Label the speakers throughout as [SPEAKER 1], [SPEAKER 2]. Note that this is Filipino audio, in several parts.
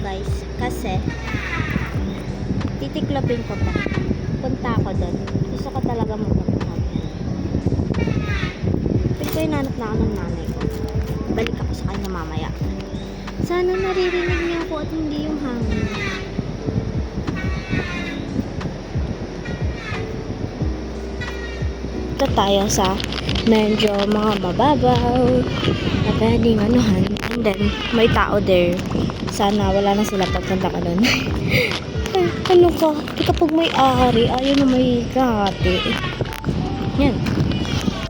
[SPEAKER 1] guys. Kasi, titiklopin ko pa. Punta ako doon. Gusto ko talaga magpunta. Pero ko inanap na ako ng nanay ko. Balik ako sa kanya mamaya. Sana naririnig niya ako at hindi yung hangin. Ito tayo sa medyo mga mababaw na pwedeng anuhan. And then, may tao there. Sana wala na sila pagpunta ka doon. Ay, ano ka? Di kapag may ari, ayaw na may kahati. Yan.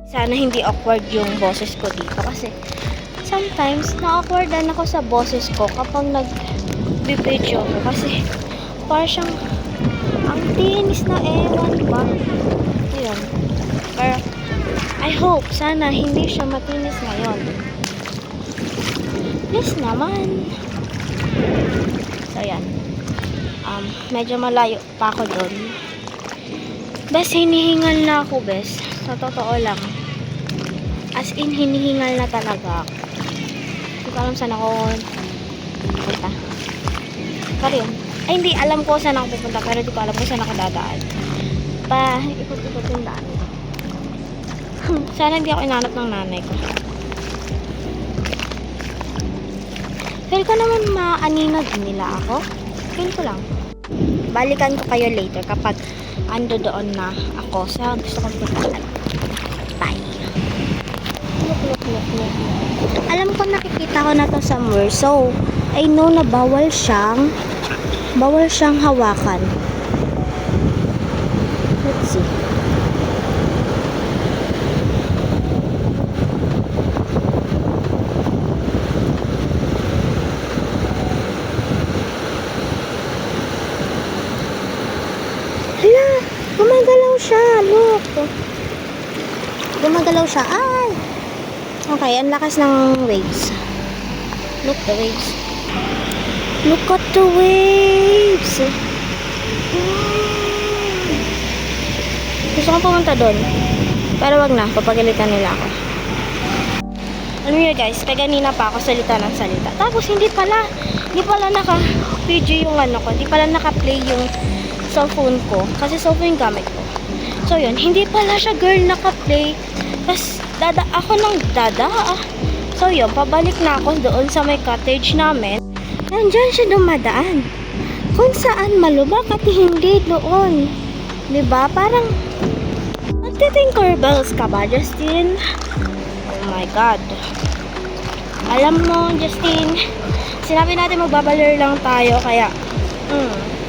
[SPEAKER 1] Sana hindi awkward yung boses ko dito. Kasi, sometimes, na-awkwardan ako sa boses ko kapag nag-video ko. Kasi, parang siyang, ang tinis na ewan ba. Ayan. Pero, I hope, sana hindi siya matinis ngayon. Please naman. So, yan. Medyo malayo pa ako doon. Bes, hinihingal na ako, bes. Sa totoo lang. As in, hinihingal na talaga ako. Hindi ko alam saan ako pupunta. Pero yun. Ay, hindi. Alam ko saan ako pupunta. Pero hindi ko alam kung saan ako dadaan. Ikot-ikot yung daan. Sana hindi ako inanap ng nanay ko. Feel ko naman maaninag nila ako. Feel ko lang. Balikan ko kayo later kapag ando doon na ako sa gusto kong puntaan. Bye. Look. Alam ko nakikita ko na to somewhere. So, I know na bawal siyang hawakan. Let's see. Hala, gumagalaw siya. Look. Gumagalaw siya. Ay! Okay, ang lakas ng waves. Look, the waves. Look at the waves. Gusto kong pumunta doon. Pero wag na, papagalitan nila ako. Alam niyo guys, kaganina pa ako salita ng salita. Tapos hindi pala naka-video yung ano ko. Hindi pala naka-play yung cellphone ko. Kasi cellphone yung gamit ko. So yun, hindi pala siya girl naka-play. Tapos ako ng dada. So yun, pabalik na ako doon sa may cottage namin. Nandyan siya dumadaan. Kung saan malubak at hindi doon. Diba? Parang nagtitinkerbells ka ba, Justin? Oh my God. Alam mo, Justin, sinabi natin magbabaler lang tayo, kaya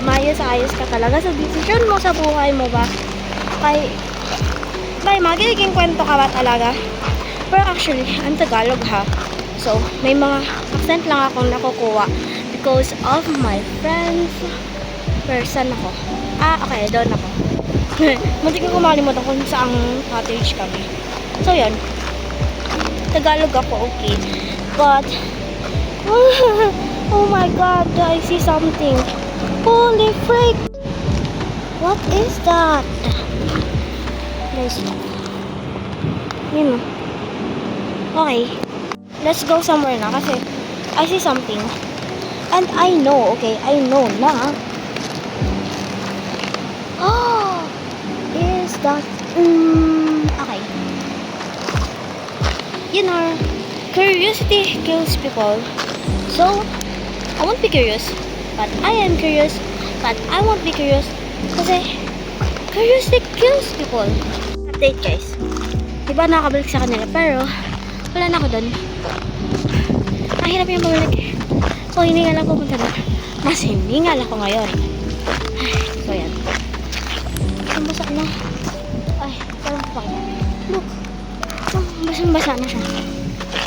[SPEAKER 1] mayos-ayos ka talaga sa decision mo sa buhay mo ba? Magiging kwento ka ba talaga? Pero actually, ang Tagalog ha. So, may mga accent lang akong nakukuha because of my friends. Person ako. Okay, doon ako. Muntik ko makalimutan kung saang cottage kami. So, yun. Tagalog ako, okay. But, oh my God, I see something. Holy freak! What is that? Guys, yun. Okay. Let's go somewhere na kasi I see something. And I know, okay, I know na. Oh! Is that... okay. You know, curiosity kills people. So, I won't be curious. But I am curious. But I won't be curious. Kasi, curiosity kills people. Update guys. Diba nakabalik sa kanila, pero wala na ako doon. Mahirap yung pabalik. So, hiningal ako pupunta doon. Mas hiningal ako ngayon. So, yan. Basa na. Ay, parang papakita. Look. Basang-basa na siya.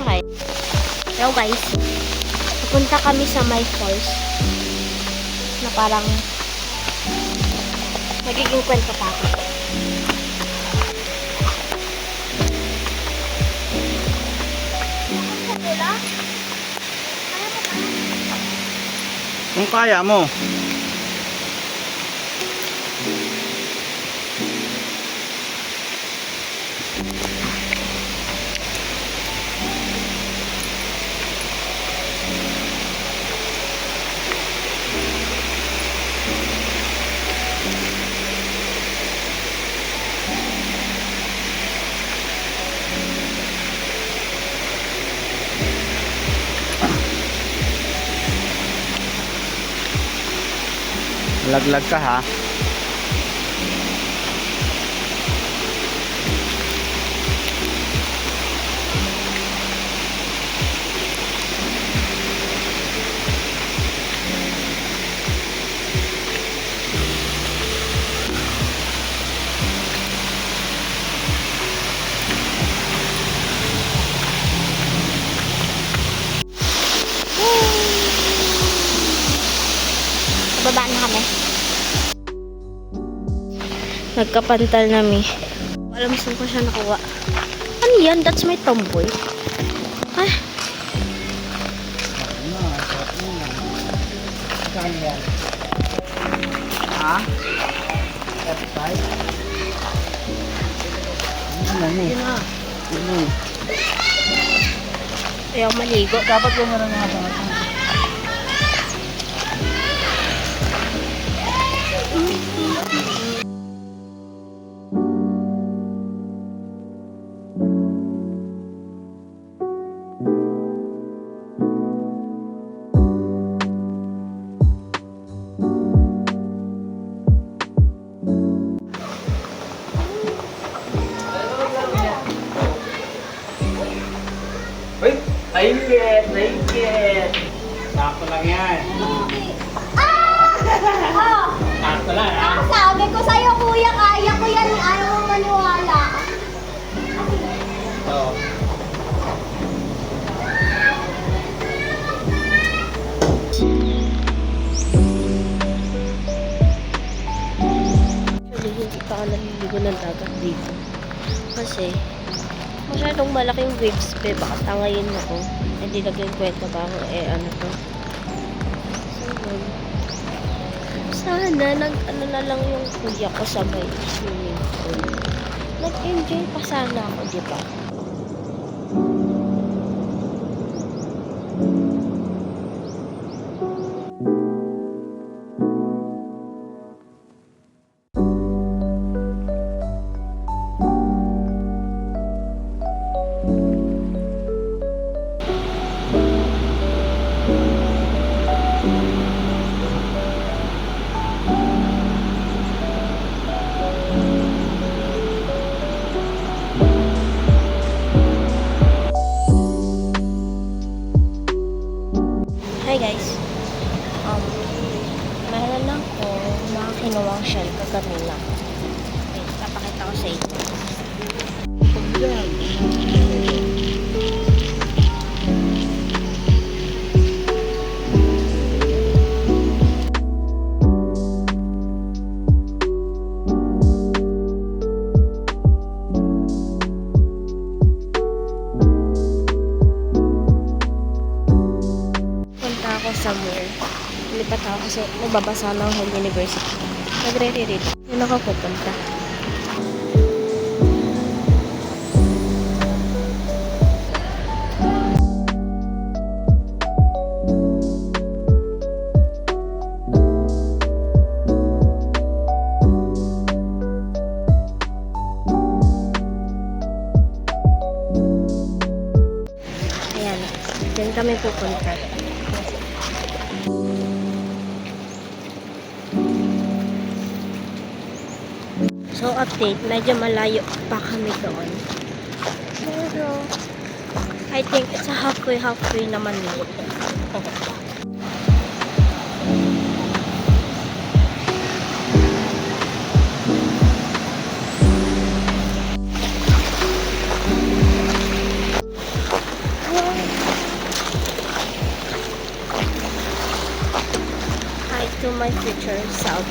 [SPEAKER 1] Okay. Hello guys. Pupunta kami sa my falls. Na parang magiging kwento pa ako.
[SPEAKER 2] Kung kaya mo. Laglag ka ha.
[SPEAKER 1] Baba na kami. Nagkapantal nami. Alam saan ko siya nakuha. Ano yan? That's my tomboy. Ah,
[SPEAKER 2] Saan yan? Ha? Satisfied?
[SPEAKER 1] yun na.
[SPEAKER 2] Ano?
[SPEAKER 1] Ayaw maligo.
[SPEAKER 2] Dapat yung meron nga sa atin. Uy! Naingit! Naingit! Sakto lang yan. Sakto lang ha.
[SPEAKER 1] Sabi ko sa'yo, kuya, kaya ko yan. Ayaw mo maniwala.
[SPEAKER 2] Oo.
[SPEAKER 1] Actually, hindi pa ako naliligo ng dagat dito. Kasi, masyadong malaking waves, be. Baka tangayin ako. Hindi naging kwenta ba ako, ano to. So, yun. Sana, ano na lang yung kuya ko sa may swimming pool. Nag-enjoy pa sana ako, di ba? Hi guys. Meron lang ko mga kinuwang shell kagabi lang. Okay, papakita ko sa inyo. Punta ako somewhere. Lipat ako kasi nababasa ng Hill University. Nagre-read. Yun ako pupunta. Ayan. Diyan kami pupunta. So, update. Medyo malayo pa kami doon. Pero, I think it's a halfway naman yun. Hi to my future self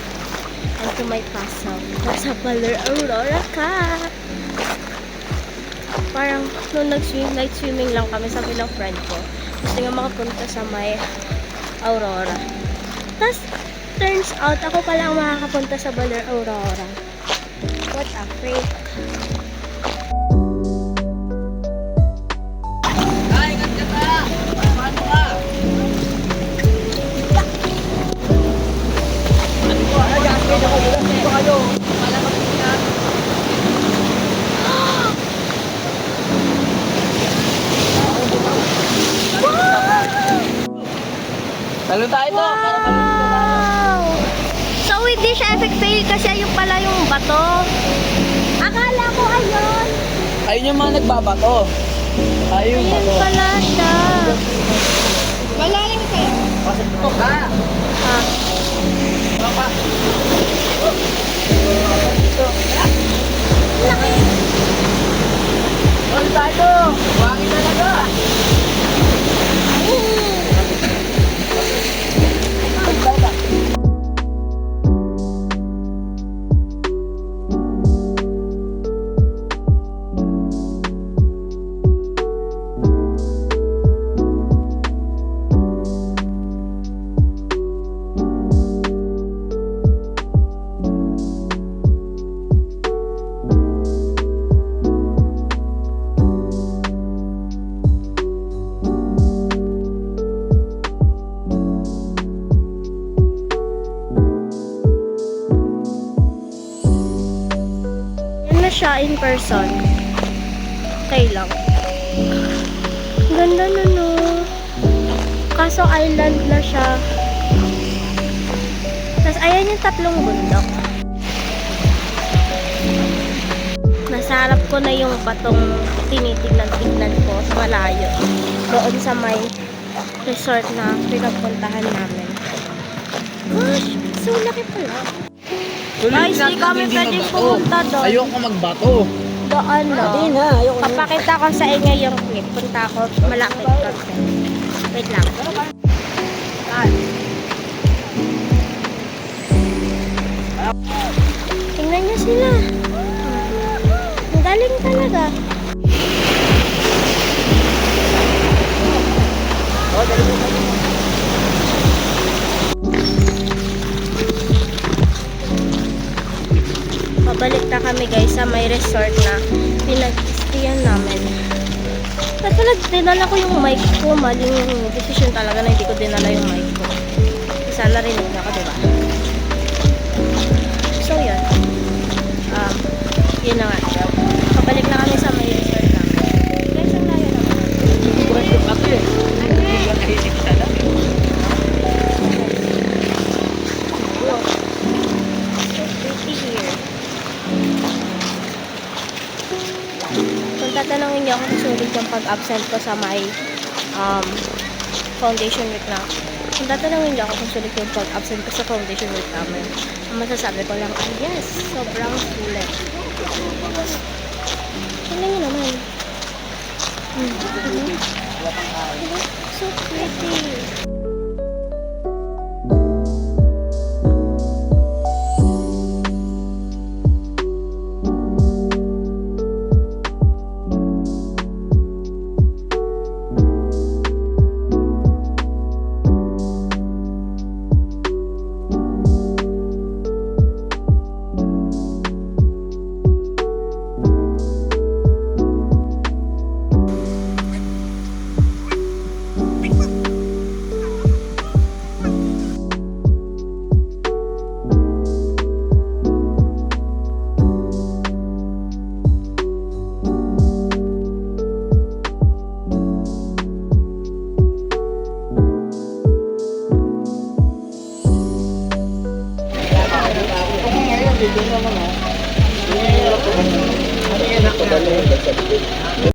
[SPEAKER 1] and to my past self. Nasa Baler Aurora ka! Parang nung night swimming lang kami, sabi ng friend ko, gusto nga makapunta sa may Aurora. Tapos, turns out, ako pala ang makakapunta sa Baler Aurora. What a freak.
[SPEAKER 2] Talo tayo to!
[SPEAKER 1] Wow! So, hindi siya epic fail kasi ayun pala yung bato. Akala ko ayun.
[SPEAKER 2] Ayun yung mga nagbabato. Ayun
[SPEAKER 1] Ayun
[SPEAKER 2] bato.
[SPEAKER 1] pala siya.
[SPEAKER 3] Malalim kayo.
[SPEAKER 2] Pasok to ka.
[SPEAKER 1] Ah,
[SPEAKER 2] Papa. All tayo. Buhangin talaga.
[SPEAKER 1] yan na siya in person. Okay lang. Ganda na no. Kaso island na siya. Tapos ayan yung tatlong bundok. Nasa harap ko na yung batong tinitignan-tignan ko sa malayo. Doon sa may resort na pinagpuntahan namin. Gosh, so laki pala. Guys, di kami pwedeng pumunta doon.
[SPEAKER 2] Ayoko magbato.
[SPEAKER 1] Doon, no?
[SPEAKER 3] Hindi na, ayoko na.
[SPEAKER 1] Papakita ko sa inyo yung clip. Punta ako, malapit ko. Wait lang. Tingnan niyo sila. Ang galing talaga. Pabalik na kami guys sa may resort na pinag-skian namin. Kasi dinala ko yung mic ko. Maling yung decision talaga na hindi ko dinala yung mic ko. Sana rinig na ako, diba? So, yun. Yun na nga. Pabalik na kami sa may resort namin. Guys, ang layo naman.
[SPEAKER 2] Kurang yung bato eh. Hindi ka nahinig sa lang eh.
[SPEAKER 1] So pretty here. Kung tatanungin niyo ako kung sulit yung pag-absent ko sa may foundation week na. Kung tatanungin niyo ako kung sulit yung pag-absent ko sa foundation week namin, ang masasabi ko lang, yes, sobrang sulit. Tingnan niyo naman. So pretty.
[SPEAKER 2] Dito naman oh. Ano yan ako?